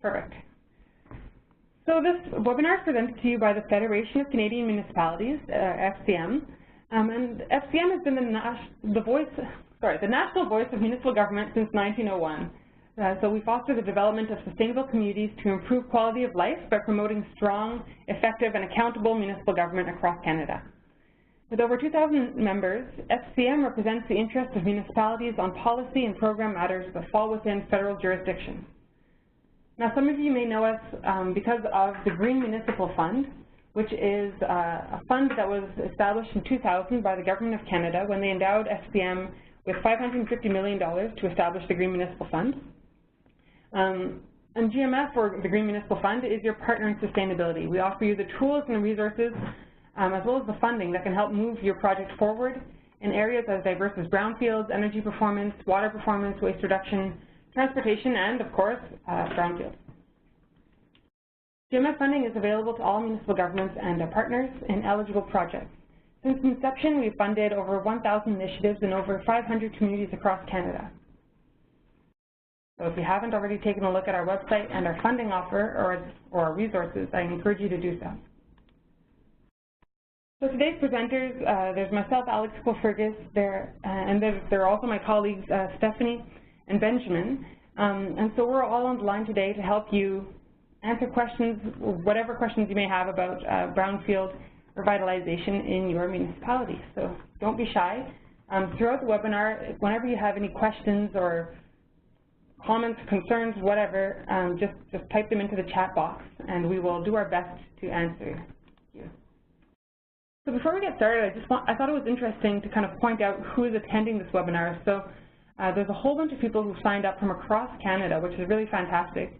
Perfect. So this webinar is presented to you by the Federation of Canadian Municipalities, FCM, and FCM has been the national voice of municipal government since 1901. So we foster the development of sustainable communities to improve quality of life by promoting strong, effective, and accountable municipal government across Canada. With over 2,000 members, FCM represents the interests of municipalities on policy and program matters that fall within federal jurisdiction. Now, some of you may know us because of the Green Municipal Fund, which is a fund that was established in 2000 by the Government of Canada when they endowed FCM with $550 million to establish the Green Municipal Fund. And GMF, or the Green Municipal Fund, is your partner in sustainability. We offer you the tools and the resources, as well as the funding that can help move your project forward in areas as diverse as brownfields, energy performance, water performance, waste reduction, transportation, and, of course, brownfields. GMF funding is available to all municipal governments and their partners in eligible projects. Since inception, we've funded over 1,000 initiatives in over 500 communities across Canada. So if you haven't already taken a look at our website and our funding offer or our resources, I encourage you to do so. So today's presenters, there's myself, Alex Fergus, and there are also my colleagues, Stephanie and Benjamin. And so we're all on the line today to help you answer questions, whatever questions you may have about brownfield revitalization in your municipality. So don't be shy. Throughout the webinar, whenever you have any questions or comments, concerns, whatever, just type them into the chat box, and we will do our best to answer you. So before we get started, I thought it was interesting to kind of point out who is attending this webinar. So there's a whole bunch of people who signed up from across Canada, which is really fantastic.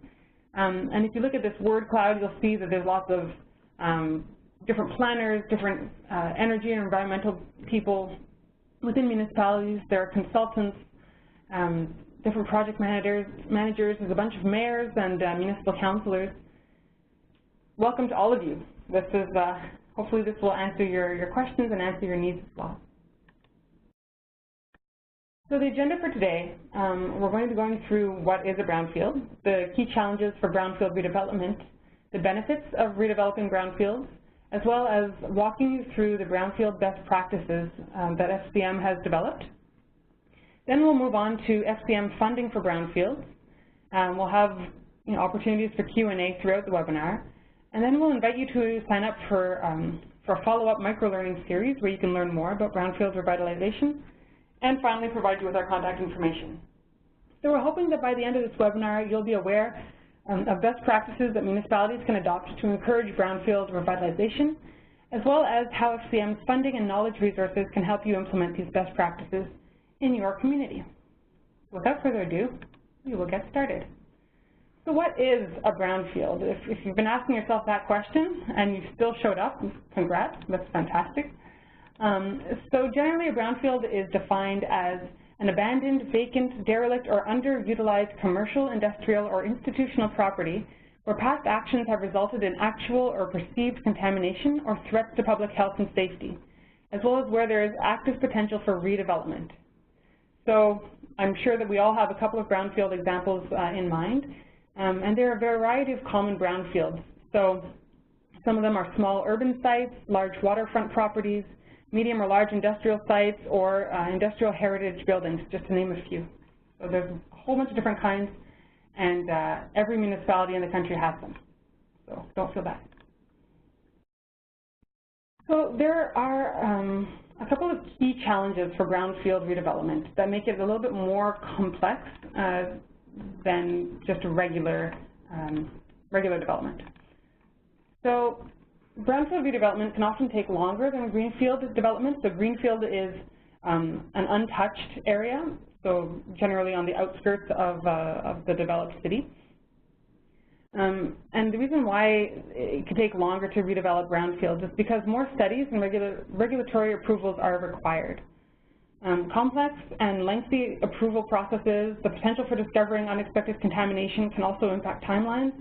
And if you look at this word cloud, you'll see that there's lots of different planners, different energy and environmental people within municipalities. There are consultants, different project managers, there's a bunch of mayors and municipal councilors. Welcome to all of you. This is, hopefully this will answer your questions and answer your needs as well. So the agenda for today, we're going to be going through what is a brownfield, the key challenges for brownfield redevelopment, the benefits of redeveloping brownfields, as well as walking you through the brownfield best practices that FCM has developed. Then we'll move on to FCM funding for brownfields. We'll have opportunities for Q&A throughout the webinar. And then we'll invite you to sign up for a follow-up micro-learning series where you can learn more about brownfield revitalization, and finally provide you with our contact information. So we're hoping that by the end of this webinar, you'll be aware of best practices that municipalities can adopt to encourage brownfield revitalization, as well as how FCM's funding and knowledge resources can help you implement these best practices in your community. Without further ado, we will get started. So what is a brownfield? If you've been asking yourself that question and you still showed up, congrats, that's fantastic. So generally a brownfield is defined as an abandoned, vacant, derelict, or underutilized commercial, industrial, or institutional property where past actions have resulted in actual or perceived contamination or threats to public health and safety, as well as where there is active potential for redevelopment. So I'm sure that we all have a couple of brownfield examples in mind, and there are a variety of common brownfields. So some of them are small urban sites, large waterfront properties, medium or large industrial sites, or industrial heritage buildings, just to name a few. So there's a whole bunch of different kinds, and every municipality in the country has them. So don't feel bad. So there are a couple of key challenges for brownfield redevelopment that make it a little bit more complex than just a regular development. So brownfield redevelopment can often take longer than greenfield development. So greenfield is an untouched area, so generally on the outskirts of the developed city. And the reason why it can take longer to redevelop brownfields is because more studies and regulatory approvals are required. Complex and lengthy approval processes, the potential for discovering unexpected contamination can also impact timelines,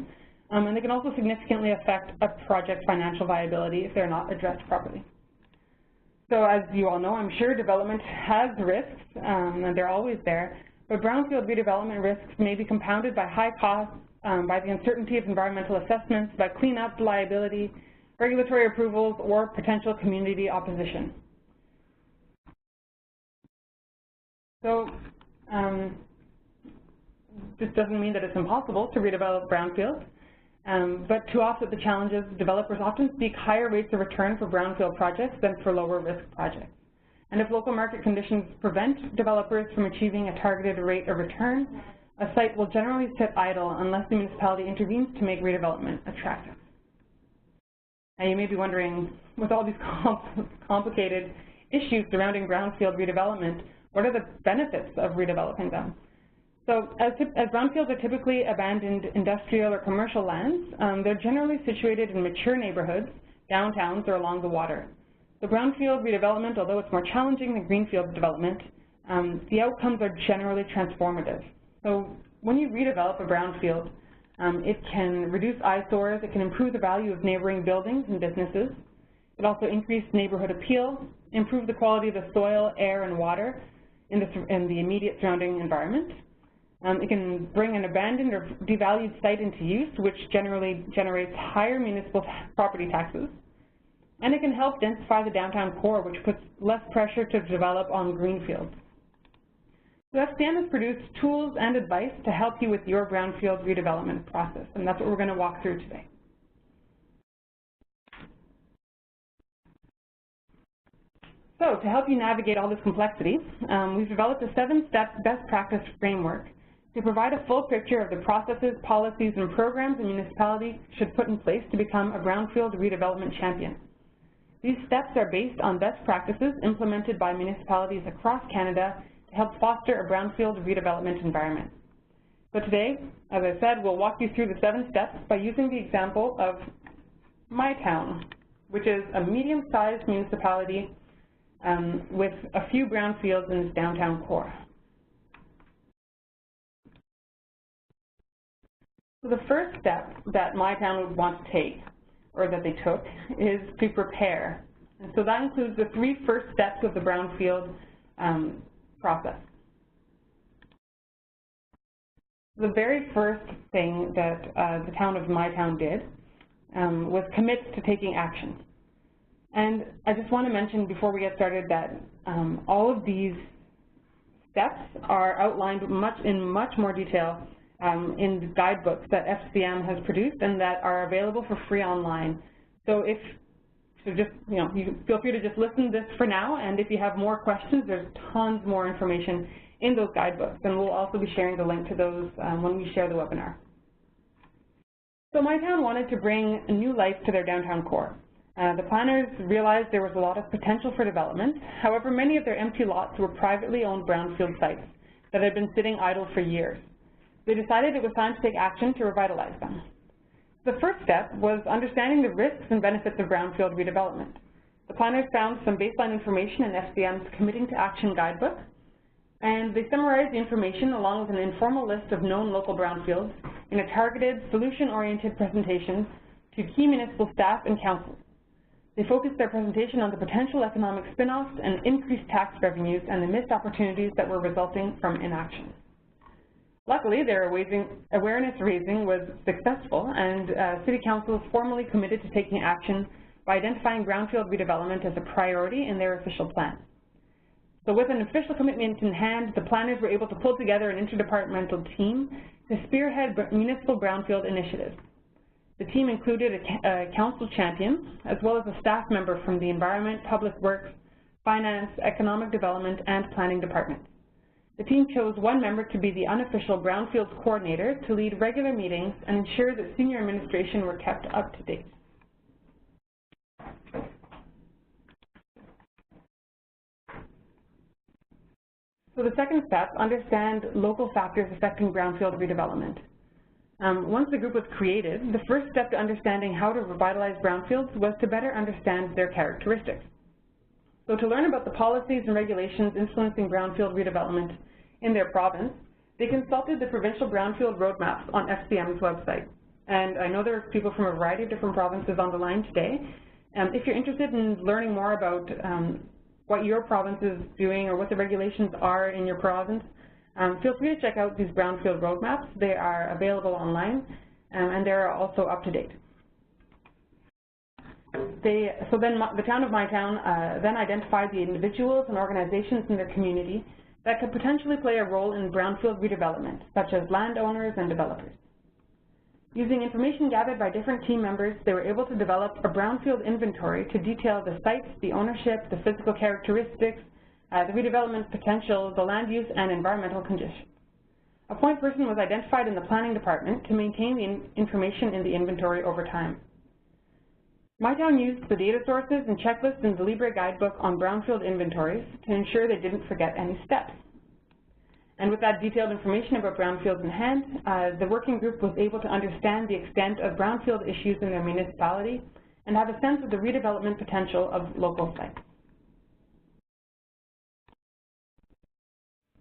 and they can also significantly affect a project's financial viability if they're not addressed properly. So as you all know, I'm sure development has risks, and they're always there, but brownfield redevelopment risks may be compounded by high costs, by the uncertainty of environmental assessments, by cleanup, liability, regulatory approvals, or potential community opposition. So this doesn't mean that it's impossible to redevelop brownfields, but to offset the challenges, developers often seek higher rates of return for brownfield projects than for lower risk projects. And if local market conditions prevent developers from achieving a targeted rate of return, a site will generally sit idle unless the municipality intervenes to make redevelopment attractive. Now you may be wondering, with all these complicated issues surrounding brownfield redevelopment, what are the benefits of redeveloping them? So as brownfields are typically abandoned industrial or commercial lands, they're generally situated in mature neighborhoods, downtowns, or along the water. So brownfield redevelopment, although it's more challenging than greenfield development, the outcomes are generally transformative. So when you redevelop a brownfield, it can reduce eyesores, it can improve the value of neighboring buildings and businesses. It also increases neighborhood appeal, improve the quality of the soil, air, and water in the immediate surrounding environment. It can bring an abandoned or devalued site into use, which generally generates higher municipal property taxes. And it can help densify the downtown core, which puts less pressure to develop on greenfields. So SDM has produced tools and advice to help you with your brownfield redevelopment process, and that's what we're going to walk through today. So to help you navigate all this complexity, we've developed a 7-step best practice framework to provide a full picture of the processes, policies, and programs a municipality should put in place to become a brownfield redevelopment champion. These steps are based on best practices implemented by municipalities across Canada to help foster a brownfield redevelopment environment. So today, as I said, we'll walk you through the 7 steps by using the example of my town, which is a medium-sized municipality with a few brownfields in its downtown core. So the first step that my town would want to take, or that they took, is to prepare. And so that includes the 3 first steps of the brownfield process. The very first thing that the town of my town did was commit to taking action. And I just want to mention before we get started that all of these steps are outlined in much more detail in the guidebooks that FCM has produced and that are available for free online. So you feel free to just listen to this for now, and if you have more questions, there's tons more information in those guidebooks, and we'll also be sharing the link to those when we share the webinar. So my town wanted to bring a new life to their downtown core. The planners realized there was a lot of potential for development. However, many of their empty lots were privately owned brownfield sites that had been sitting idle for years. They decided it was time to take action to revitalize them. The first step was understanding the risks and benefits of brownfield redevelopment. The planners found some baseline information in SDM's Committing to Action guidebook, and they summarized the information along with an informal list of known local brownfields in a targeted, solution-oriented presentation to key municipal staff and councils. They focused their presentation on the potential economic spin-offs and increased tax revenues and the missed opportunities that were resulting from inaction. Luckily, their awareness raising was successful, and City Council formally committed to taking action by identifying brownfield redevelopment as a priority in their official plan. So with an official commitment in hand, the planners were able to pull together an interdepartmental team to spearhead municipal brownfield initiatives. The team included a council champion, as well as a staff member from the Environment, Public Works, Finance, Economic Development, and Planning departments. The team chose one member to be the unofficial brownfields coordinator to lead regular meetings and ensure that senior administration were kept up to date. So the second step, understand local factors affecting brownfield redevelopment. Once the group was created, the first step to understanding how to revitalize brownfields was to better understand their characteristics. So to learn about the policies and regulations influencing brownfield redevelopment in their province, they consulted the provincial brownfield roadmaps on FCM's website. And I know there are people from a variety of different provinces on the line today. If you're interested in learning more about what your province is doing or what the regulations are in your province, Feel free to check out these brownfield roadmaps. They are available online, and they're also up to date. So then the town of my town then identified the individuals and organizations in their community that could potentially play a role in brownfield redevelopment, such as landowners and developers. Using information gathered by different team members, they were able to develop a brownfield inventory to detail the sites, the ownership, the physical characteristics, the redevelopment potential, the land use, and environmental conditions. A point person was identified in the planning department to maintain the information in the inventory over time. My town used the data sources and checklists in the Libre guidebook on brownfield inventories to ensure they didn't forget any steps. And with that detailed information about brownfields in hand, the working group was able to understand the extent of brownfield issues in their municipality and have a sense of the redevelopment potential of local sites.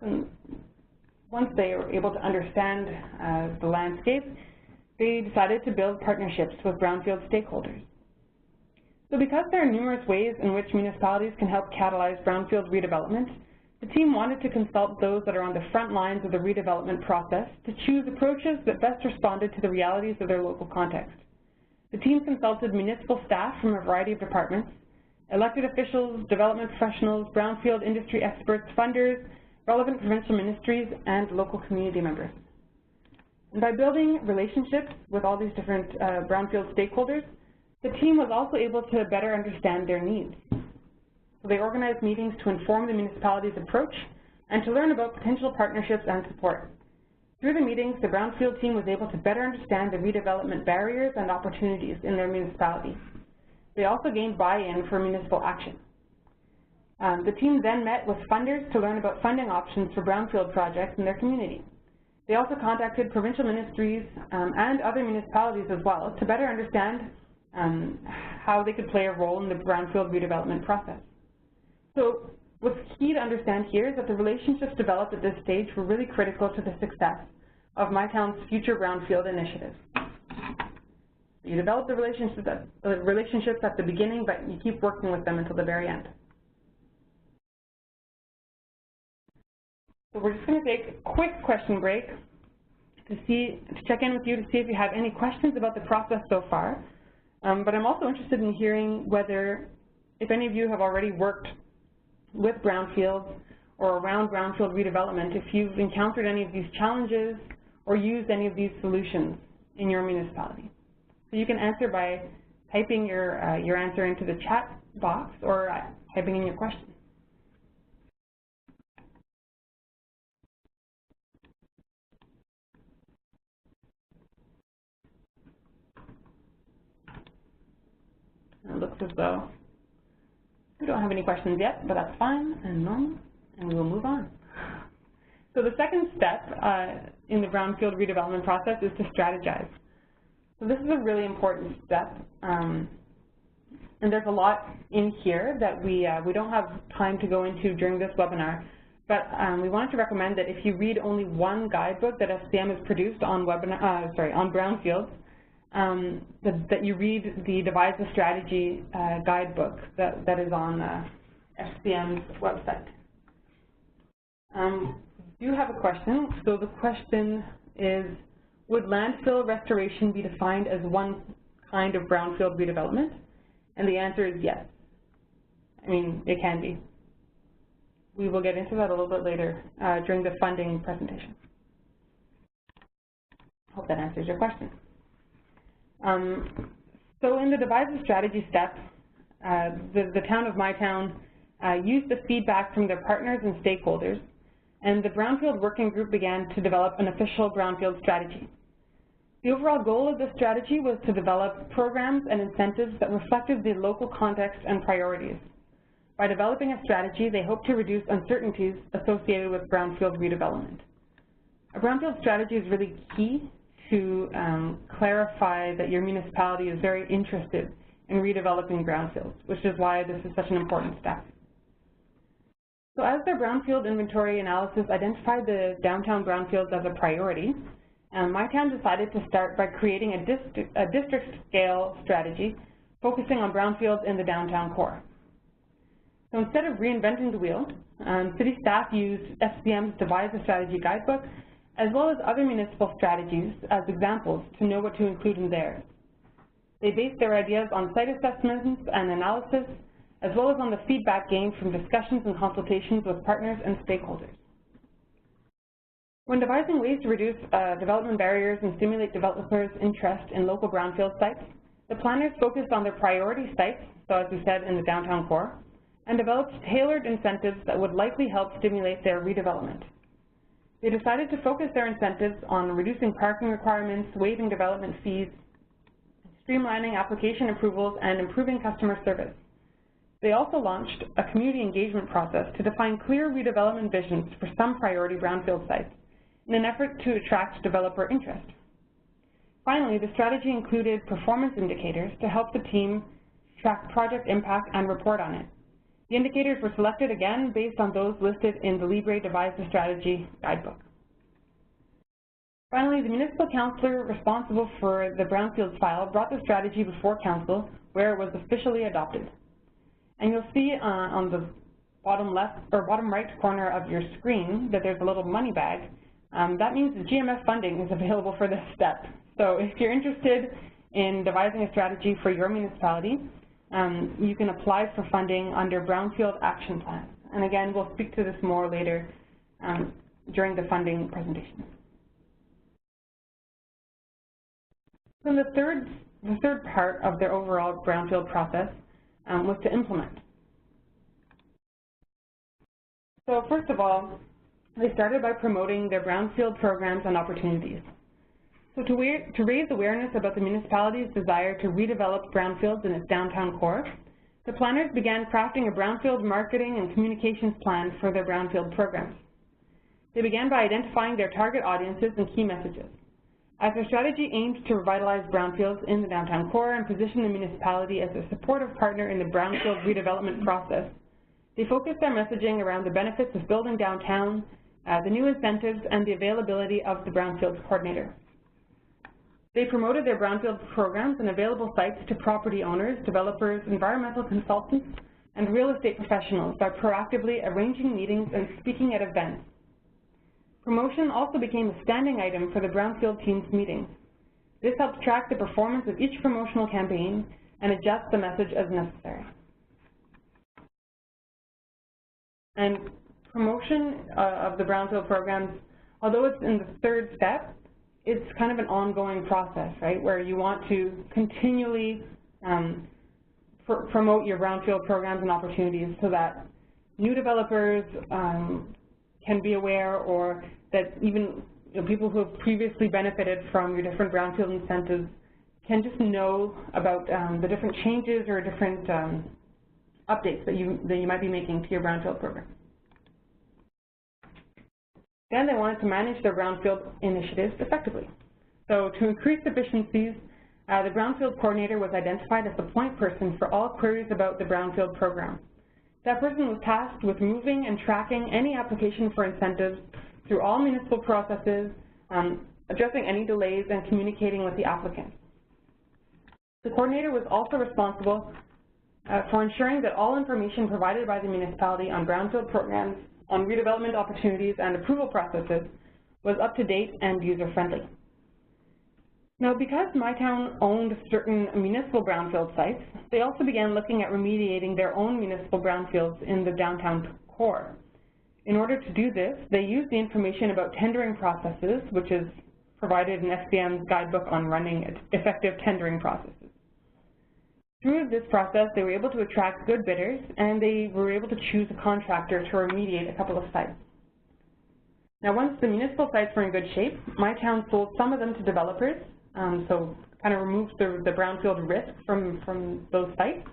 And once they were able to understand the landscape, they decided to build partnerships with brownfield stakeholders. So because there are numerous ways in which municipalities can help catalyze brownfield redevelopment, the team wanted to consult those that are on the front lines of the redevelopment process to choose approaches that best responded to the realities of their local context. The team consulted municipal staff from a variety of departments, elected officials, development professionals, brownfield industry experts, funders, relevant provincial ministries, and local community members. And by building relationships with all these different brownfield stakeholders, the team was also able to better understand their needs. So they organized meetings to inform the municipality's approach and to learn about potential partnerships and support. Through the meetings, the brownfield team was able to better understand the redevelopment barriers and opportunities in their municipality. They also gained buy-in for municipal action. The team then met with funders to learn about funding options for brownfield projects in their community. They also contacted provincial ministries and other municipalities as well to better understand how they could play a role in the brownfield redevelopment process. So what's key to understand here is that the relationships developed at this stage were really critical to the success of my town's future brownfield initiatives. You develop the relationships at the beginning, but you keep working with them until the very end. So we're just going to take a quick question break to check in with you to see if you have any questions about the process so far. But I'm also interested in hearing if any of you have already worked with brownfields or around brownfield redevelopment, if you've encountered any of these challenges or used any of these solutions in your municipality. So you can answer by typing your answer into the chat box or typing in your question. It looks as though we don't have any questions yet, but that's fine and normal, and we will move on. So the second step in the brownfield redevelopment process is to strategize. So this is a really important step, and there's a lot in here that we don't have time to go into during this webinar, but we wanted to recommend that if you read only one guidebook that SDM has produced on brownfields, that you read the Devise a Strategy guidebook that is on SDM's website. We do have a question. So the question is, would landfill restoration be defined as one kind of brownfield redevelopment? And the answer is yes. I mean, it can be. We will get into that a little bit later during the funding presentation. Hope that answers your question. So in the Devise a Strategy step, the town of my town used the feedback from their partners and stakeholders, and the Brownfield Working Group began to develop an official brownfield strategy. The overall goal of this strategy was to develop programs and incentives that reflected the local context and priorities. By developing a strategy, they hope to reduce uncertainties associated with brownfield redevelopment. A brownfield strategy is really key to clarify that your municipality is very interested in redeveloping brownfields, which is why this is such an important step. So as their brownfield inventory analysis identified the downtown brownfields as a priority, my town decided to start by creating a district-scale strategy focusing on brownfields in the downtown core. So instead of reinventing the wheel, city staff used SDM's Devise a Strategy guidebook, as well as other municipal strategies as examples to know what to include in theirs. They based their ideas on site assessments and analysis, as well as on the feedback gained from discussions and consultations with partners and stakeholders. When devising ways to reduce development barriers and stimulate developers' interest in local brownfield sites, the planners focused on their priority sites, so as we said in the downtown core, and developed tailored incentives that would likely help stimulate their redevelopment. They decided to focus their incentives on reducing parking requirements, waiving development fees, streamlining application approvals, and improving customer service. They also launched a community engagement process to define clear redevelopment visions for some priority brownfield sites in an effort to attract developer interest. Finally, the strategy included performance indicators to help the team track project impact and report on it. The indicators were selected again based on those listed in the Libre Devise a Strategy guidebook. Finally, the municipal councillor responsible for the brownfields file brought the strategy before council, where it was officially adopted. And you'll see on the bottom left or bottom right corner of your screen that there's a little money bag. That means the GMF funding is available for this step. So if you're interested in devising a strategy for your municipality, you can apply for funding under Brownfield Action Plan. And again, we'll speak to this more later during the funding presentation. So the third part of their overall brownfield process was to implement. So first of all, they started by promoting their brownfield programs and opportunities. So to raise awareness about the municipality's desire to redevelop brownfields in its downtown core, the planners began crafting a brownfield marketing and communications plan for their brownfield programs. They began by identifying their target audiences and key messages. As their strategy aimed to revitalize brownfields in the downtown core and position the municipality as a supportive partner in the brownfield redevelopment process, they focused their messaging around the benefits of building downtown, the new incentives, and the availability of the brownfields coordinator. They promoted their brownfield programs and available sites to property owners, developers, environmental consultants, and real estate professionals by proactively arranging meetings and speaking at events. Promotion also became a standing item for the brownfield team's meetings. This helps track the performance of each promotional campaign and adjust the message as necessary. And promotion of the brownfield programs, although it's in the third step, it's kind of an ongoing process, right, where you want to continually promote your brownfield programs and opportunities so that new developers can be aware, or that even people who have previously benefited from your different brownfield incentives can just know about the different changes or different updates that you might be making to your brownfield program. Then they wanted to manage their brownfield initiatives effectively. So to increase efficiencies, the brownfield coordinator was identified as the point person for all queries about the brownfield program. That person was tasked with moving and tracking any application for incentives through all municipal processes, addressing any delays, and communicating with the applicant. The coordinator was also responsible for ensuring that all information provided by the municipality on brownfield programs, on redevelopment opportunities, and approval processes was up to date and user-friendly. Now, because my town owned certain municipal brownfield sites, they also began looking at remediating their own municipal brownfields in the downtown core. In order to do this, they used the information about tendering processes, which is provided in SDM's guidebook on running effective tendering processes. Through this process, they were able to attract good bidders, and they were able to choose a contractor to remediate a couple of sites. Now, once the municipal sites were in good shape, my town sold some of them to developers, so kind of removed the brownfield risk from those sites,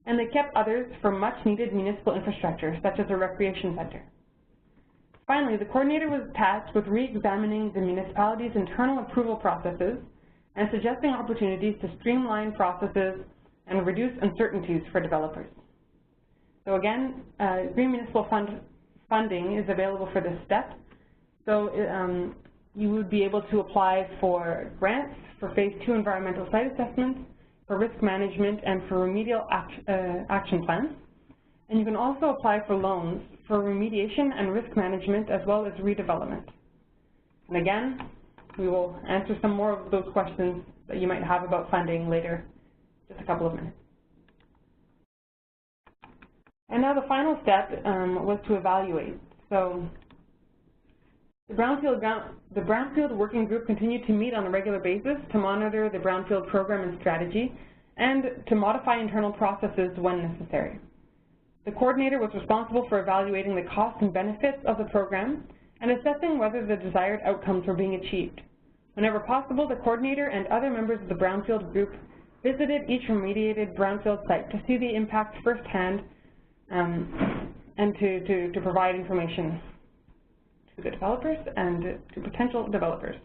and they kept others for much-needed municipal infrastructure, such as a recreation center. Finally, the coordinator was tasked with re-examining the municipality's internal approval processes and suggesting opportunities to streamline processes and reduce uncertainties for developers. So again, Green Municipal funding is available for this step. So you would be able to apply for grants for Phase 2 environmental site assessments, for risk management, and for remedial action plans. And you can also apply for loans for remediation and risk management as well as redevelopment. And again, we will answer some more of those questions that you might have about funding later, just a couple of minutes. And now the final step was to evaluate. So the Brownfield Working Group continued to meet on a regular basis to monitor the Brownfield program and strategy and to modify internal processes when necessary. The coordinator was responsible for evaluating the costs and benefits of the program and assessing whether the desired outcomes were being achieved. Whenever possible, the coordinator and other members of the Brownfield group visited each remediated Brownfield site to see the impact firsthand and to provide information to the developers and to potential developers.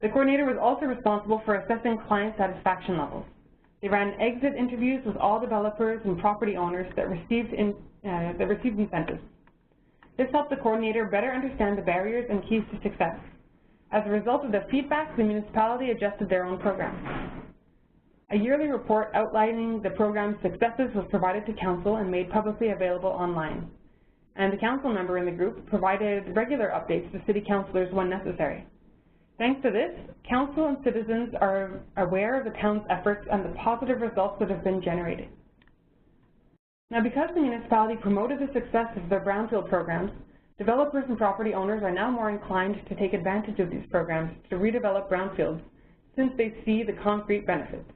The coordinator was also responsible for assessing client satisfaction levels. They ran exit interviews with all developers and property owners that received incentives. This helped the coordinator better understand the barriers and keys to success. As a result of the feedback, the municipality adjusted their own program. A yearly report outlining the program's successes was provided to council and made publicly available online. And the council member in the group provided regular updates to city councilors when necessary. Thanks to this, council and citizens are aware of the town's efforts and the positive results that have been generated. Now, because the municipality promoted the success of their Brownfield programs, developers and property owners are now more inclined to take advantage of these programs to redevelop brownfields since they see the concrete benefits.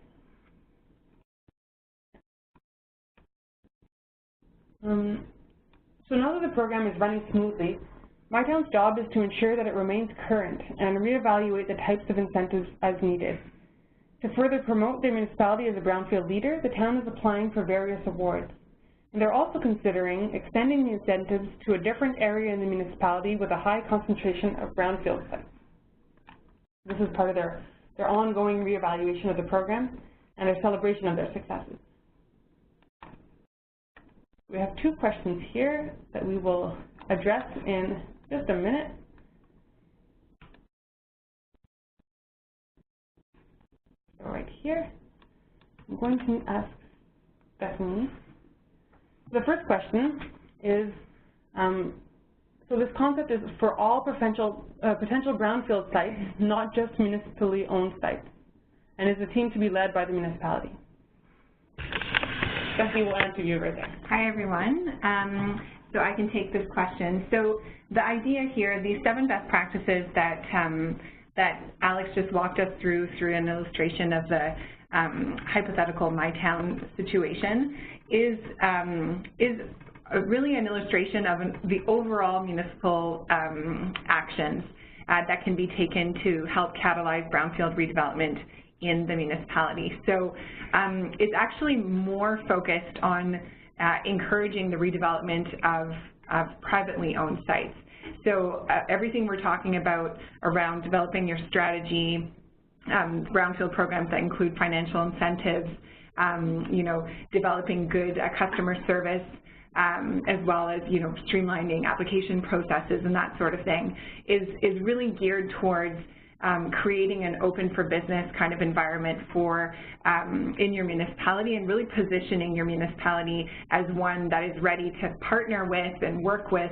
So now that the program is running smoothly, my town's job is to ensure that it remains current and reevaluate the types of incentives as needed. To further promote the municipality as a brownfield leader, the town is applying for various awards. And they're also considering extending the incentives to a different area in the municipality with a high concentration of brownfield sites. This is part of their ongoing reevaluation of the program and their celebration of their successes. We have two questions here that we will address in just a minute. So right here, I'm going to ask Stephanie. The first question is, so this concept is for all potential brownfield sites, not just municipally owned sites, and is a team to be led by the municipality. Stephanie will answer you right there. Hi, everyone. So I can take this question. So the idea here, these 7 best practices that that Alex just walked us through an illustration of the hypothetical My Town situation, is really an illustration of the overall municipal actions that can be taken to help catalyze brownfield redevelopment in the municipality. So it's actually more focused on encouraging the redevelopment of privately owned sites. So everything we're talking about around developing your strategy, brownfield programs that include financial incentives, you know, developing good customer service, as well as, you know, streamlining application processes and that sort of thing, is really geared towards creating an open for business kind of environment for in your municipality, and really positioning your municipality as one that is ready to partner with and work with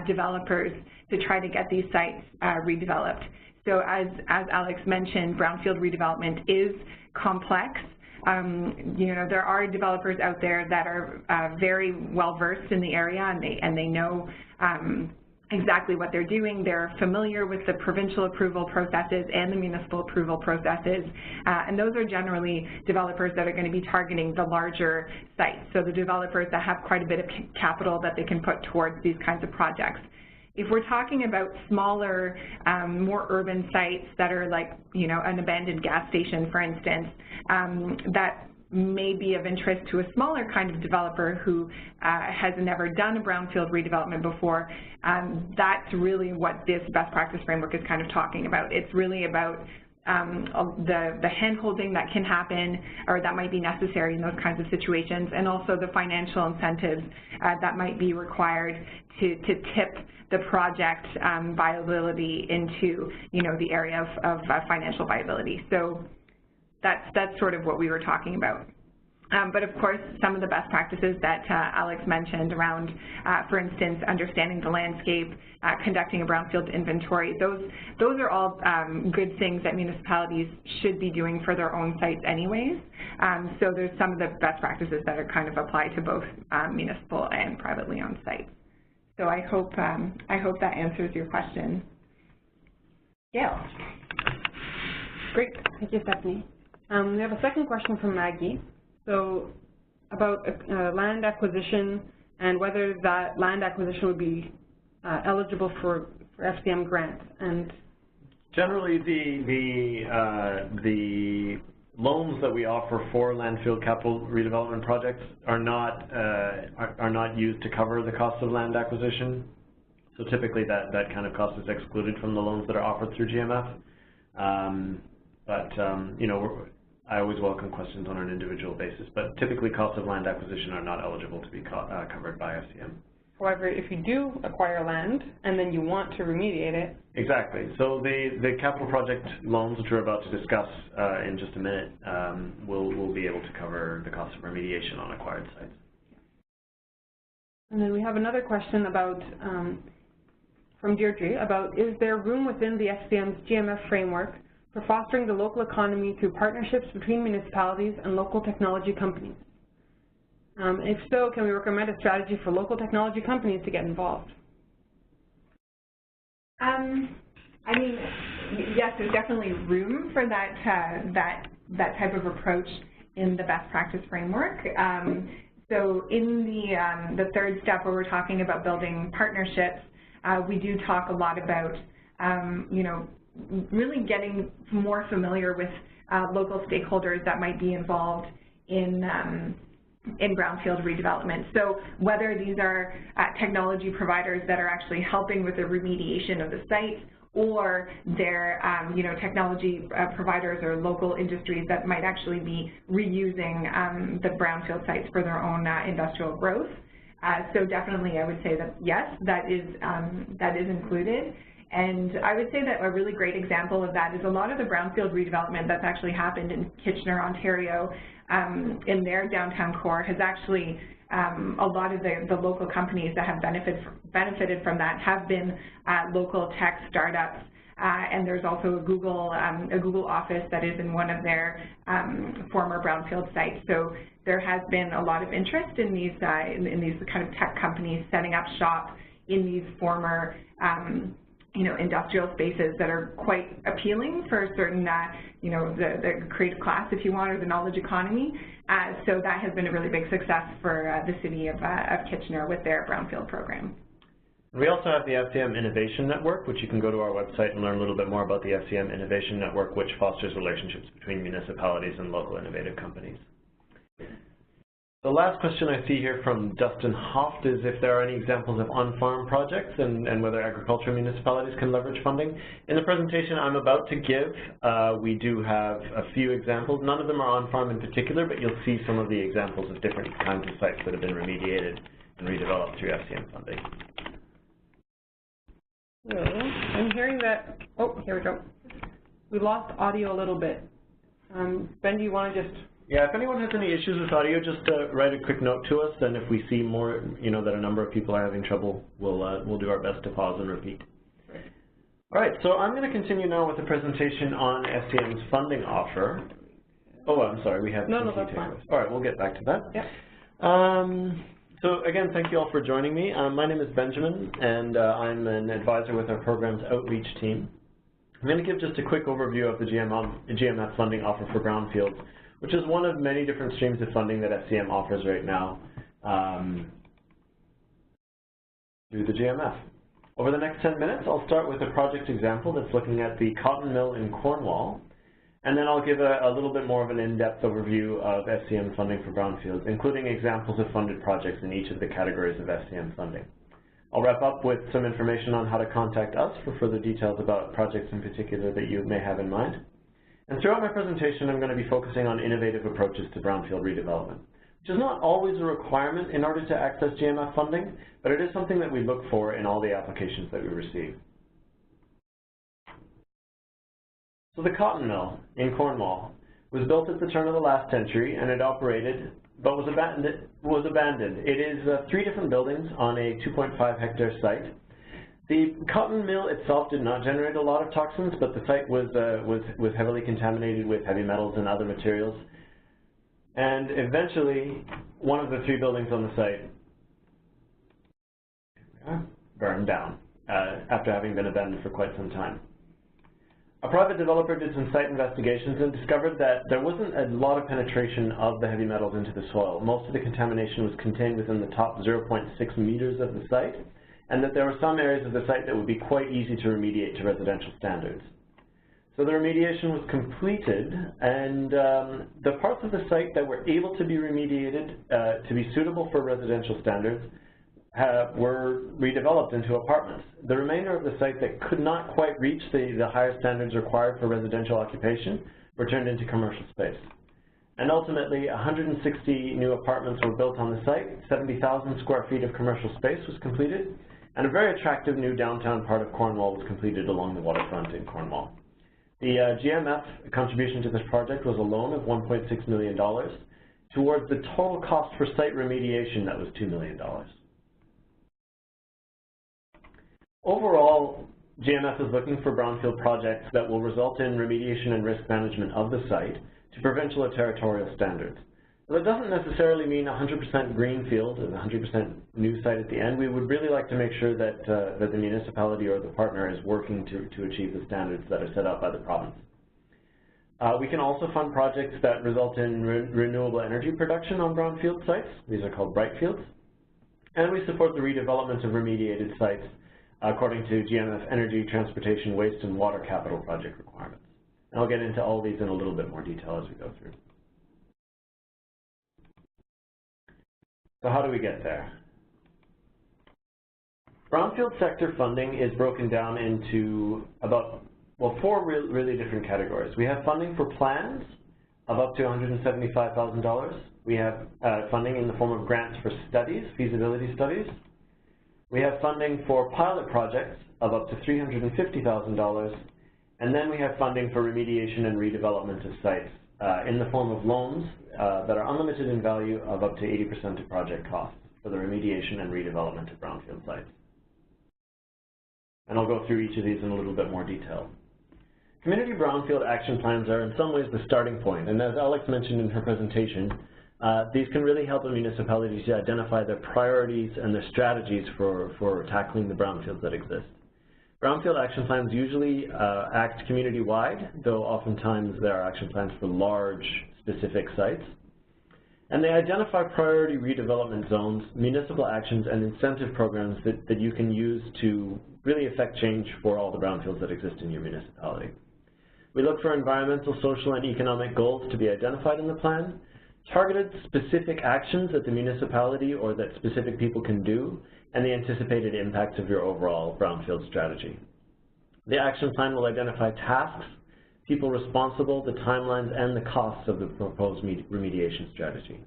developers to try to get these sites redeveloped. So as Alex mentioned, brownfield redevelopment is complex. You know, there are developers out there that are very well versed in the area, and they know exactly what they're doing. They're familiar with the provincial approval processes and the municipal approval processes, and those are generally developers that are going to be targeting the larger sites, so the developers that have quite a bit of capital that they can put towards these kinds of projects. If we're talking about smaller, more urban sites that are like, you know, an abandoned gas station, for instance, that may be of interest to a smaller kind of developer who has never done a brownfield redevelopment before, that's really what this best practice framework is kind of talking about. It's really about the hand-holding that can happen or that might be necessary in those kinds of situations, and also the financial incentives that might be required to tip the project viability into, you know, the area of financial viability. So that's sort of what we were talking about. But of course, some of the best practices that Alex mentioned around, for instance, understanding the landscape, conducting a brownfield inventory, those are all good things that municipalities should be doing for their own sites anyways. So there's some of the best practices that are kind of applied to both municipal and privately owned sites. So I hope that answers your question. Gail. Great, thank you, Stephanie. We have a second question from Maggie. So about land acquisition and whether that land acquisition would be eligible for FCM grants. And generally, the loans that we offer for landfill capital redevelopment projects are not used to cover the cost of land acquisition. So typically, that kind of cost is excluded from the loans that are offered through GMF. You know, I always welcome questions on an individual basis, but typically costs of land acquisition are not eligible to be covered by FCM. However, if you do acquire land and then you want to remediate it. Exactly. So the capital project loans, which we're about to discuss in just a minute, will be able to cover the cost of remediation on acquired sites. And then we have another question about, from Deirdre, about is there room within the FCM's GMF framework for fostering the local economy through partnerships between municipalities and local technology companies? If so, can we recommend a strategy for local technology companies to get involved? I mean, yes, there's definitely room for that type of approach in the best practice framework. So in the third step where we're talking about building partnerships, we do talk a lot about, you know, really getting more familiar with local stakeholders that might be involved in brownfield redevelopment. So whether these are technology providers that are actually helping with the remediation of the site, or they're you know, technology providers or local industries that might actually be reusing the brownfield sites for their own industrial growth. So definitely I would say that yes, that is included. And I would say that a really great example of that is a lot of the brownfield redevelopment that's actually happened in Kitchener, Ontario, in their downtown core has actually, a lot of the local companies that have benefited from that have been local tech startups. And there's also a Google office that is in one of their former brownfield sites. So there has been a lot of interest in these kind of tech companies setting up shop in these former you know, industrial spaces that are quite appealing for certain, you know, the creative class, if you want, or the knowledge economy. So that has been a really big success for the city of Kitchener with their brownfield program. We also have the FCM Innovation Network, which you can go to our website and learn a little bit more about the FCM Innovation Network, which fosters relationships between municipalities and local innovative companies. The last question I see here from Dustin Hoft is if there are any examples of on-farm projects and whether agricultural municipalities can leverage funding. In the presentation I'm about to give, we do have a few examples. None of them are on-farm in particular, but you'll see some of the examples of different kinds of sites that have been remediated and redeveloped through FCM funding. So I'm hearing that, oh, here we go. We lost audio a little bit. Ben, do you want to just... Yeah, if anyone has any issues with audio, just write a quick note to us, and if we see more, you know, that a number of people are having trouble, we'll do our best to pause and repeat. Right. All right, so I'm going to continue now with the presentation on SDM's funding offer. Oh, I'm sorry, we have no, that's fine. All right, we'll get back to that. Yeah. So again, thank you all for joining me. My name is Benjamin, and I'm an advisor with our program's outreach team. I'm going to give just a quick overview of the GMF funding offer for brownfields, which is one of many different streams of funding that FCM offers right now through the GMF. Over the next 10 minutes, I'll start with a project example that's looking at the cotton mill in Cornwall, and then I'll give a little bit more of an in-depth overview of FCM funding for brownfields, including examples of funded projects in each of the categories of FCM funding. I'll wrap up with some information on how to contact us for further details about projects in particular that you may have in mind. And throughout my presentation, I'm going to be focusing on innovative approaches to brownfield redevelopment, which is not always a requirement in order to access GMF funding, but it is something that we look for in all the applications that we receive. So the cotton mill in Cornwall was built at the turn of the last century, and it operated but was abandoned. It is 3 different buildings on a 2.5 hectare site. The cotton mill itself did not generate a lot of toxins, but the site was heavily contaminated with heavy metals and other materials. And eventually, one of the 3 buildings on the site burned down after having been abandoned for quite some time. A private developer did some site investigations and discovered that there wasn't a lot of penetration of the heavy metals into the soil. Most of the contamination was contained within the top 0.6 meters of the site, and that there were some areas of the site that would be quite easy to remediate to residential standards. So the remediation was completed, and the parts of the site that were able to be remediated to be suitable for residential standards were redeveloped into apartments. The remainder of the site that could not quite reach the higher standards required for residential occupation were turned into commercial space. And ultimately, 160 new apartments were built on the site, 70,000 square feet of commercial space was completed, and a very attractive new downtown part of Cornwall was completed along the waterfront in Cornwall. The GMF contribution to this project was a loan of $1.6 million towards the total cost for site remediation that was $2 million. Overall, GMF is looking for brownfield projects that will result in remediation and risk management of the site to provincial or territorial standards. Well, it doesn't necessarily mean 100% greenfield and 100% new site at the end. We would really like to make sure that, that the municipality or the partner is working to achieve the standards that are set out by the province. We can also fund projects that result in renewable energy production on brownfield sites. These are called Brightfields. And we support the redevelopment of remediated sites according to GMF energy, transportation, waste, and water capital project requirements. And I'll get into all these in a little bit more detail as we go through. So how do we get there? Brownfield sector funding is broken down into about, well, 4 really different categories. We have funding for plans of up to $175,000. We have funding in the form of grants for studies, feasibility studies. We have funding for pilot projects of up to $350,000. And then we have funding for remediation and redevelopment of sites in the form of loans that are unlimited in value of up to 80% of project costs for the remediation and redevelopment of brownfield sites. And I'll go through each of these in a little bit more detail. Community brownfield action plans are in some ways the starting point, and as Alex mentioned in her presentation, these can really help the municipalities to identify their priorities and their strategies for tackling the brownfields that exist. Brownfield action plans usually act community-wide, though oftentimes there are action plans for large, specific sites. And they identify priority redevelopment zones, municipal actions, and incentive programs that you can use to really affect change for all the brownfields that exist in your municipality. We look for environmental, social, and economic goals to be identified in the plan, targeted specific actions that the municipality or that specific people can do, and the anticipated impacts of your overall brownfield strategy. The action plan will identify tasks, people responsible, the timelines, and the costs of the proposed remediation strategy.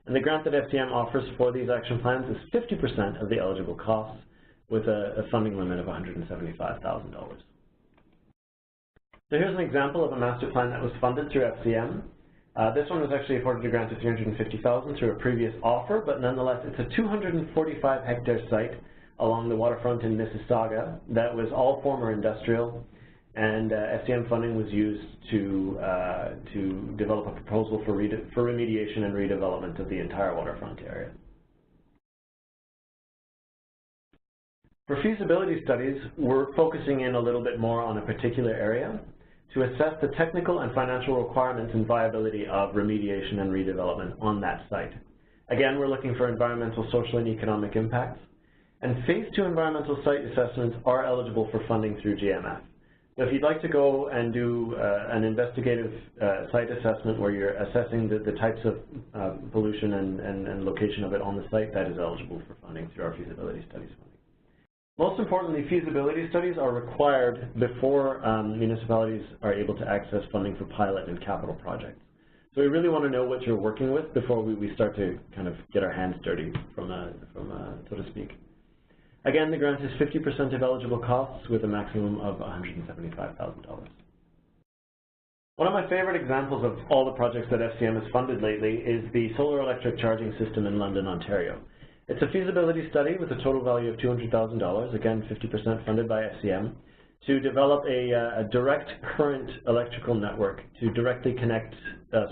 And the grant that SDM offers for these action plans is 50% of the eligible costs with a funding limit of $175,000. So here's an example of a master plan that was funded through FCM. This one was actually afforded a grant of $350,000 through a previous offer, but nonetheless, it's a 245-hectare site along the waterfront in Mississauga that was all former industrial, and SDM funding was used to develop a proposal for remediation and redevelopment of the entire waterfront area. For feasibility studies, we're focusing in a little bit more on a particular area to assess the technical and financial requirements and viability of remediation and redevelopment on that site. Again, we're looking for environmental, social, and economic impacts. And Phase 2 environmental site assessments are eligible for funding through GMF. So if you'd like to go and do an investigative site assessment where you're assessing the types of pollution and location of it on the site, that is eligible for funding through our feasibility studies funding. Most importantly, feasibility studies are required before municipalities are able to access funding for pilot and capital projects. So we really want to know what you're working with before we start to kind of get our hands dirty, so to speak. Again, the grant is 50% of eligible costs with a maximum of $175,000. One of my favorite examples of all the projects that SDM has funded lately is the solar electric charging system in London, Ontario. It's a feasibility study with a total value of $200,000, again 50% funded by SDM, to develop a direct current electrical network to directly connect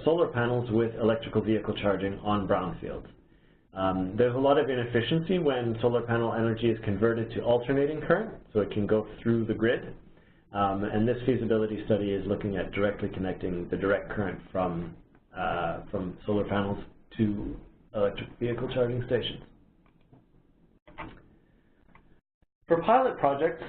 solar panels with electrical vehicle charging on brownfields. There's a lot of inefficiency when solar panel energy is converted to alternating current, so it can go through the grid. And this feasibility study is looking at directly connecting the direct current from solar panels to electric vehicle charging stations. For pilot projects,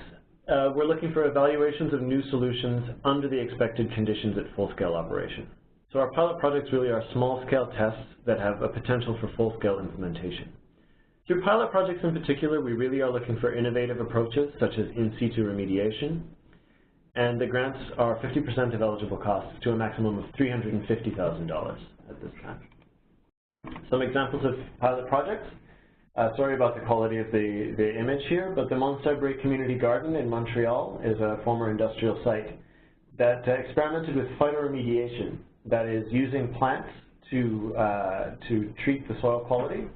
we're looking for evaluations of new solutions under the expected conditions at full-scale operation. So our pilot projects really are small-scale tests that have a potential for full-scale implementation. Through pilot projects in particular, we really are looking for innovative approaches such as in-situ remediation, and the grants are 50% of eligible costs to a maximum of $350,000 at this time. Some examples of pilot projects. Sorry about the quality of the image here, but the Montsebre Community Garden in Montreal is a former industrial site that experimented with phytoremediation, that is using plants to treat the soil quality.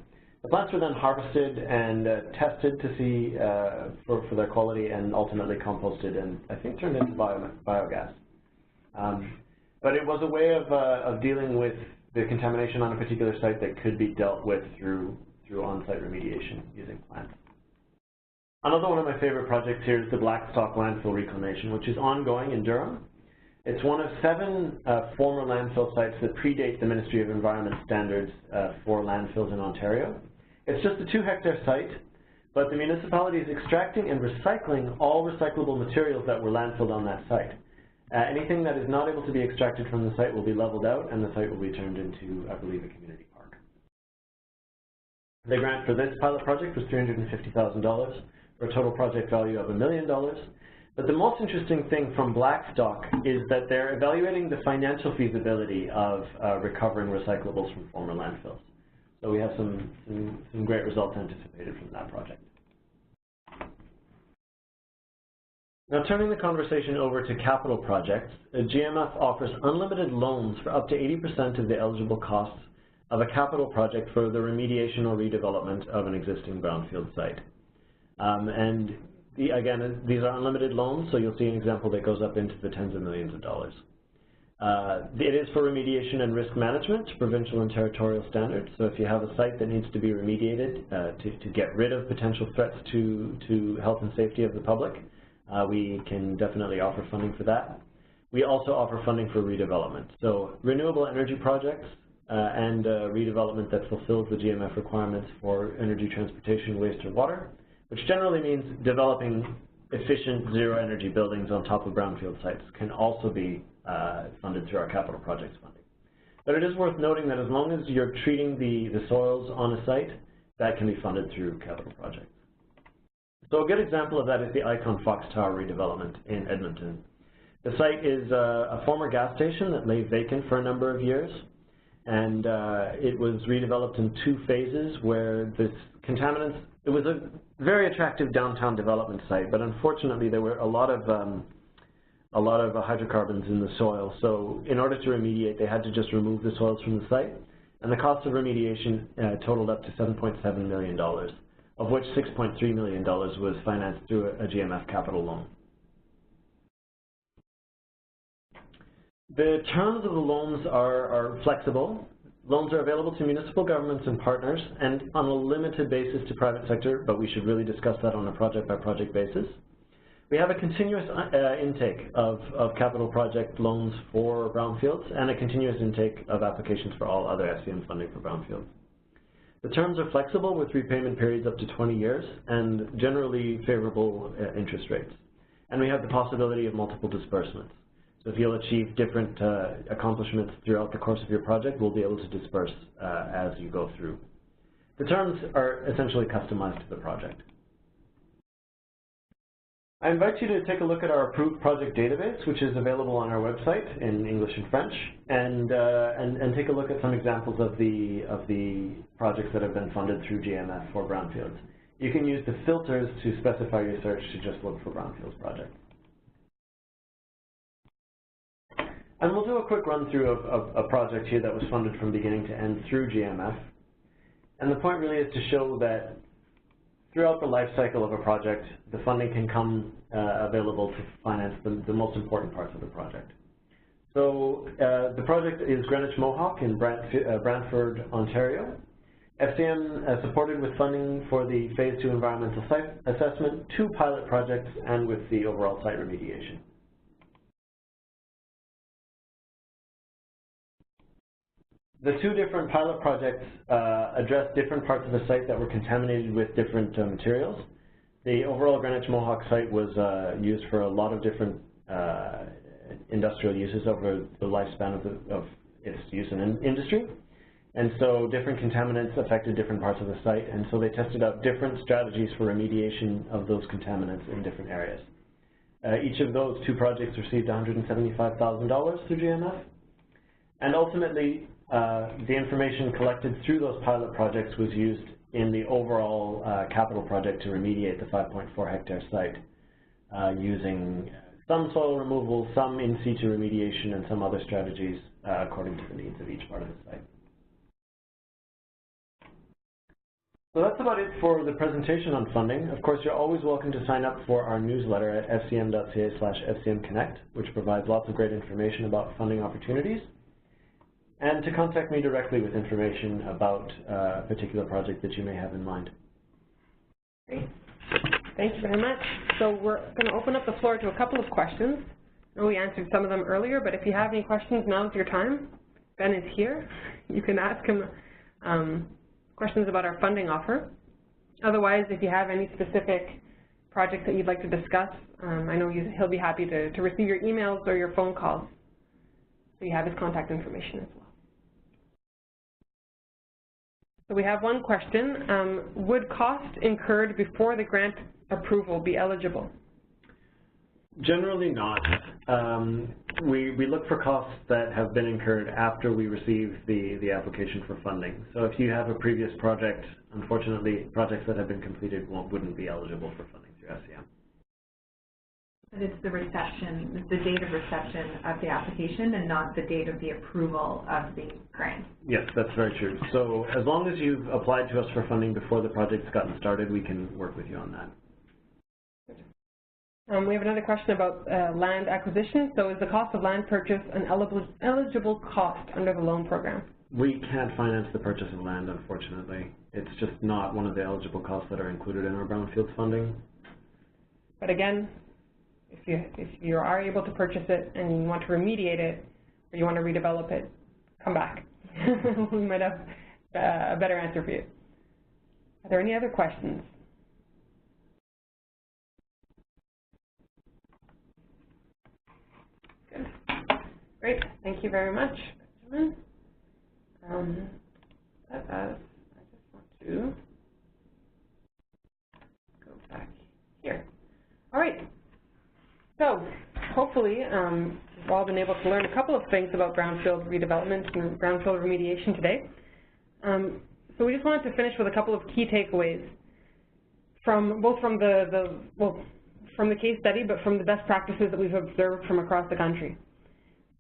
The plants were then harvested and tested to see for their quality and ultimately composted and I think turned into biogas. But it was a way of dealing with the contamination on a particular site that could be dealt with through on-site remediation using plants. Another one of my favorite projects here is the Blackstock landfill reclamation, which is ongoing in Durham. It's one of 7 former landfill sites that predate the Ministry of Environment standards for landfills in Ontario. It's just a 2-hectare site, but the municipality is extracting and recycling all recyclable materials that were landfilled on that site. Anything that is not able to be extracted from the site will be leveled out and the site will be turned into, I believe, a community park. The grant for this pilot project was $350,000 for a total project value of $1 million. But the most interesting thing from Blackstock is that they're evaluating the financial feasibility of recovering recyclables from former landfills. So we have some great results anticipated from that project. Now turning the conversation over to capital projects, GMF offers unlimited loans for up to 80% of the eligible costs of a capital project for the remediation or redevelopment of an existing brownfield site. Again, these are unlimited loans, so you'll see an example that goes up into the tens of millions of dollars. It is for remediation and risk management, provincial and territorial standards. So if you have a site that needs to be remediated to get rid of potential threats to health and safety of the public, we can definitely offer funding for that. We also offer funding for redevelopment. So renewable energy projects and redevelopment that fulfills the GMF requirements for energy transportation, waste, or water, which generally means developing efficient zero-energy buildings on top of brownfield sites, can also be funded through our capital projects funding. But it is worth noting that as long as you're treating the soils on a site, that can be funded through capital projects. So a good example of that is the Icon Fox Tower redevelopment in Edmonton. The site is a former gas station that lay vacant for a number of years, and it was redeveloped in 2 phases where this contaminants, it was a very attractive downtown development site, but unfortunately there were a lot of hydrocarbons in the soil. So in order to remediate, they had to just remove the soils from the site, and the cost of remediation totaled up to $7.7 million, of which $6.3 million was financed through a GMF capital loan. The terms of the loans are flexible. Loans are available to municipal governments and partners and on a limited basis to private sector, but we should really discuss that on a project-by-project basis. We have a continuous intake of capital project loans for brownfields and a continuous intake of applications for all other SDM funding for brownfields. The terms are flexible with repayment periods up to 20 years and generally favorable interest rates. And we have the possibility of multiple disbursements. So if you'll achieve different accomplishments throughout the course of your project, we'll be able to disperse as you go through. The terms are essentially customized to the project. I invite you to take a look at our approved project database, which is available on our website in English and French, and take a look at some examples of the projects that have been funded through GMF for brownfields. You can use the filters to specify your search to just look for brownfields projects. And we'll do a quick run through of a project here that was funded from beginning to end through GMF. And the point really is to show that throughout the life cycle of a project, the funding can come available to finance the most important parts of the project. So the project is Greenwich Mohawk in Brantford, Ontario. FCM supported with funding for the Phase 2 environmental site assessment, 2 pilot projects, and with the overall site remediation. The 2 different pilot projects addressed different parts of the site that were contaminated with different materials. The overall Greenwich Mohawk site was used for a lot of different industrial uses over the lifespan of its use in industry. And so different contaminants affected different parts of the site, and so they tested out different strategies for remediation of those contaminants in different areas. Each of those 2 projects received $175,000 through GMF, and ultimately the information collected through those pilot projects was used in the overall capital project to remediate the 5.4 hectare site using some soil removal, some in situ remediation, and some other strategies according to the needs of each part of the site. So that's about it for the presentation on funding. Of course, you're always welcome to sign up for our newsletter at scm.ca/SDM Connect, which provides lots of great information about funding opportunities, and to contact me directly with information about a particular project that you may have in mind. Great. Thank you very much. So we're going to open up the floor to a couple of questions. I know we answered some of them earlier, but if you have any questions, now's your time. Ben is here. You can ask him questions about our funding offer. Otherwise, if you have any specific projects that you'd like to discuss, I know he'll be happy to receive your emails or your phone calls. So you have his contact information as well. So we have one question. Would cost incurred before the grant approval be eligible? Generally not. We look for costs that have been incurred after we receive the application for funding. So if you have a previous project, unfortunately, projects that have been completed wouldn't be eligible for funding through SCM. But it's the reception, it's the date of reception of the application and not the date of the approval of the grant. Yes, that's very true. So as long as you've applied to us for funding before the project's gotten started, we can work with you on that. We have another question about land acquisition. So is the cost of land purchase an eligible cost under the loan program? We can't finance the purchase of land, unfortunately. It's just not one of the eligible costs that are included in our Brownfield funding. But again, if you are able to purchase it and you want to remediate it or you want to redevelop it, come back. We might have a better answer for you. Are there any other questions? Good. Great. Thank you very much, Benjamin. I just want to go back here. All right. So hopefully we've all been able to learn a couple of things about brownfield redevelopment and brownfield remediation today. So we just wanted to finish with a couple of key takeaways from the case study, but from the best practices that we've observed from across the country.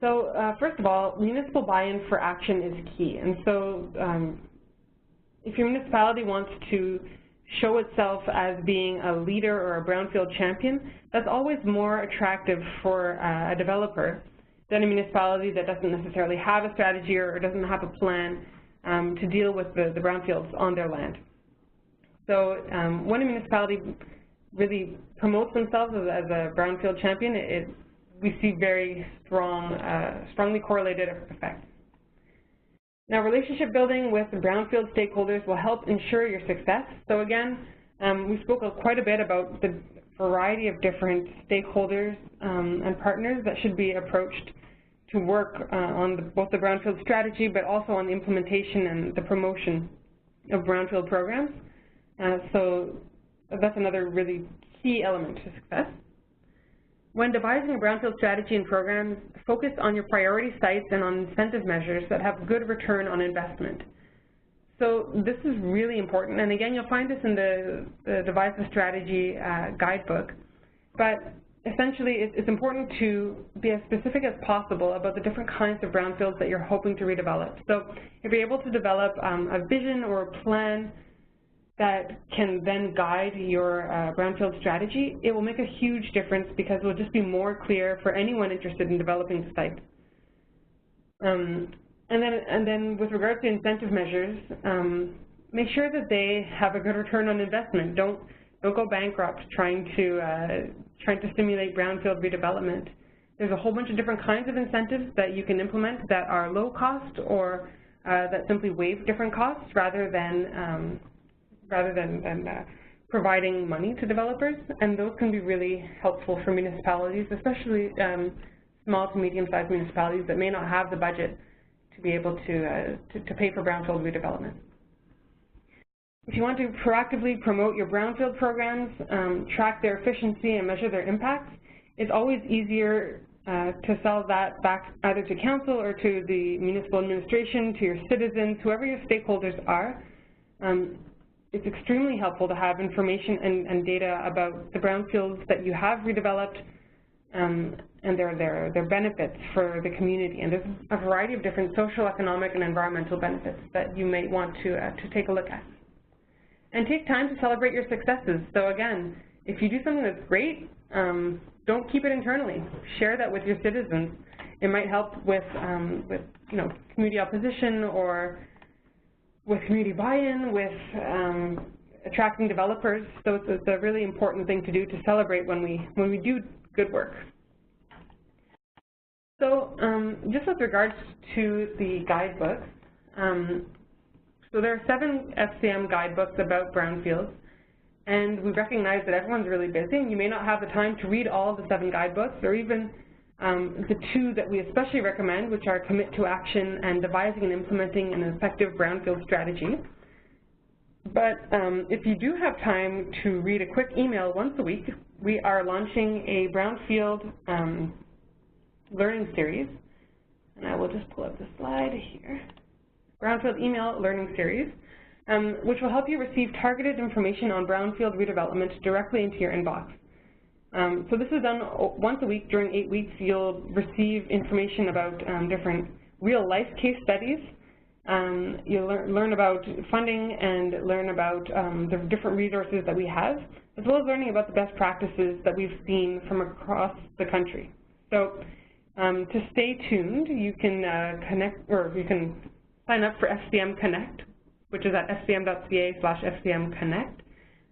So first of all, municipal buy-in for action is key. And so if your municipality wants to show itself as being a leader or a brownfield champion, that's always more attractive for a developer than a municipality that doesn't necessarily have a strategy or doesn't have a plan to deal with the brownfields on their land. So when a municipality really promotes themselves as a brownfield champion, we see very strongly correlated effects. Now, relationship building with brownfield stakeholders will help ensure your success. So again, we spoke quite a bit about the variety of different stakeholders and partners that should be approached to work on both the brownfield strategy, but also on the implementation and the promotion of brownfield programs. So that's another really key element to success. When devising a brownfield strategy and program, focus on your priority sites and on incentive measures that have good return on investment. So this is really important, and again, you'll find this in the Devise a Strategy guidebook. But essentially, it's important to be as specific as possible about the different kinds of brownfields that you're hoping to redevelop. So if you're able to develop a vision or a plan that can then guide your brownfield strategy, it will make a huge difference because it will just be more clear for anyone interested in developing the site. And then with regards to incentive measures, make sure that they have a good return on investment. Don't go bankrupt trying to stimulate brownfield redevelopment. There's a whole bunch of different kinds of incentives that you can implement that are low cost or that simply waive different costs rather than providing money to developers, and those can be really helpful for municipalities, especially small to medium-sized municipalities that may not have the budget to be able to pay for brownfield redevelopment. If you want to proactively promote your brownfield programs, track their efficiency and measure their impact, it's always easier to sell that back either to council or to the municipal administration, to your citizens, whoever your stakeholders are. It's extremely helpful to have information and data about the brownfields that you have redeveloped and their benefits for the community. And there's a variety of different social, economic, and environmental benefits that you might want to take a look at. And take time to celebrate your successes. So again, if you do something that's great, don't keep it internally. Share that with your citizens. It might help with community opposition or with community buy-in, with attracting developers. So it's a really important thing to do, to celebrate when we do good work. So just with regards to the guidebooks, so there are 7 FCM guidebooks about brownfields, and we recognize that everyone's really busy, and you may not have the time to read all of the 7 guidebooks, or even the 2 that we especially recommend, which are Commit to Action and Devising and Implementing an Effective Brownfield Strategy. But if you do have time to read a quick email once a week, we are launching a Brownfield learning series, and I will just pull up the slide here. Brownfield email learning series, which will help you receive targeted information on brownfield redevelopment directly into your inbox. So this is done once a week during 8 weeks. You'll receive information about different real-life case studies. You'll learn about funding and learn about the different resources that we have, as well as learning about the best practices that we've seen from across the country. So to stay tuned, you can you can sign up for SDM Connect, which is at sdm.ca/SDM Connect.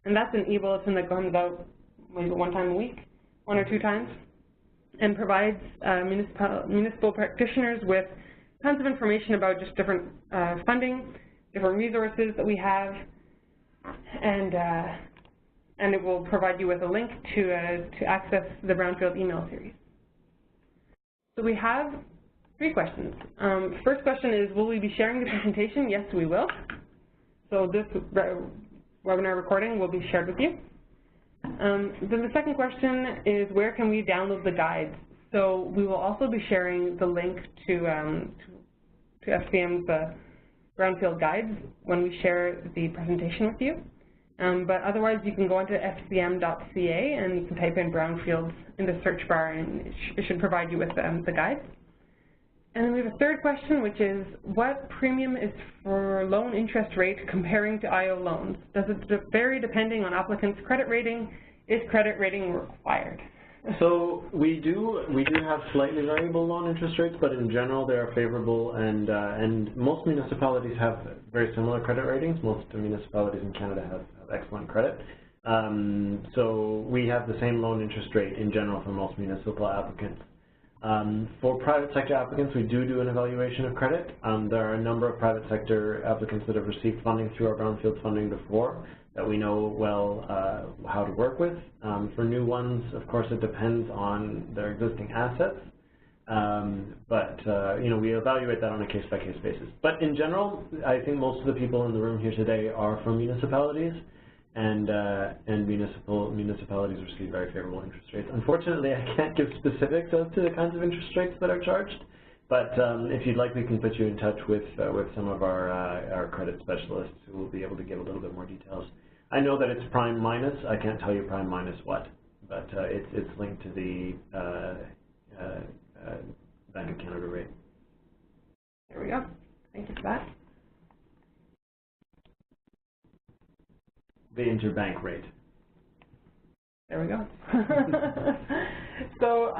And that's an e-bulletin that comes out maybe 1 time a week, 1 or 2 times, and provides municipal practitioners with tons of information about just different funding, different resources that we have, and it will provide you with a link to access the Brownfield email series. So we have 3 questions. First question is, will we be sharing the presentation? Yes, we will. So this webinar recording will be shared with you. Then the second question is, where can we download the guides? So we will also be sharing the link to FCM's Brownfield guides when we share the presentation with you. But otherwise, you can go onto sdm.ca and you can type in Brownfields in the search bar, and it should provide you with the guides. And then we have a third question, which is, what premium is for loan interest rate comparing to IO loans? Does it vary depending on applicant's credit rating? Is credit rating required? So we do have slightly variable loan interest rates, but in general they are favorable, and most municipalities have very similar credit ratings. Most municipalities in Canada have excellent credit. So we have the same loan interest rate in general for most municipal applicants. For private sector applicants, we do an evaluation of credit. There are a number of private sector applicants that have received funding through our Brownfield funding before that we know well how to work with. For new ones, of course, it depends on their existing assets, but we evaluate that on a case-by-case basis. But in general, I think most of the people in the room here today are from municipalities, and municipalities receive very favorable interest rates. Unfortunately, I can't give specifics as to the kinds of interest rates that are charged, but if you'd like, we can put you in touch with some of our credit specialists who will be able to give a little bit more details. I know that it's prime minus. I can't tell you prime minus what, but it's linked to the Bank of Canada rate. There we go. Thank you for that. The interbank rate. There we go. So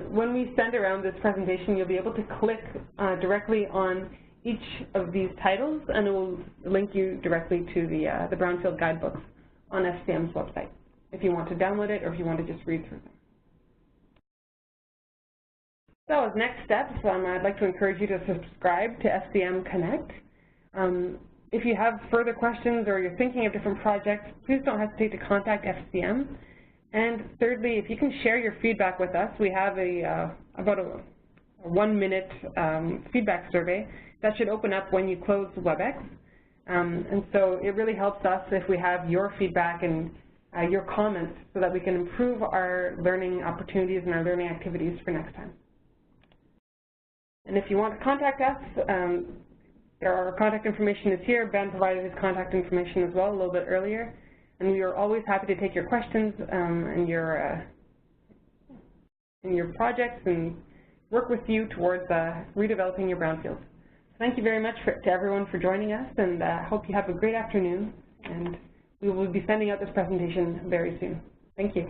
when we send around this presentation, you'll be able to click directly on each of these titles, and it will link you directly to the Brownfield guidebooks on SDM's website, if you want to download it or if you want to just read through them. So as next steps, I'd like to encourage you to subscribe to SDM Connect. If you have further questions or you're thinking of different projects, please don't hesitate to contact SDM. And thirdly, if you can share your feedback with us, we have about a 1-minute feedback survey that should open up when you close WebEx. And so it really helps us if we have your feedback and your comments so that we can improve our learning opportunities and our learning activities for next time. And if you want to contact us, our contact information is here. Ben provided his contact information as well a little bit earlier. And we are always happy to take your questions and your projects and work with you towards redeveloping your brownfields. Thank you very much to everyone for joining us, and hope you have a great afternoon. And we will be sending out this presentation very soon. Thank you.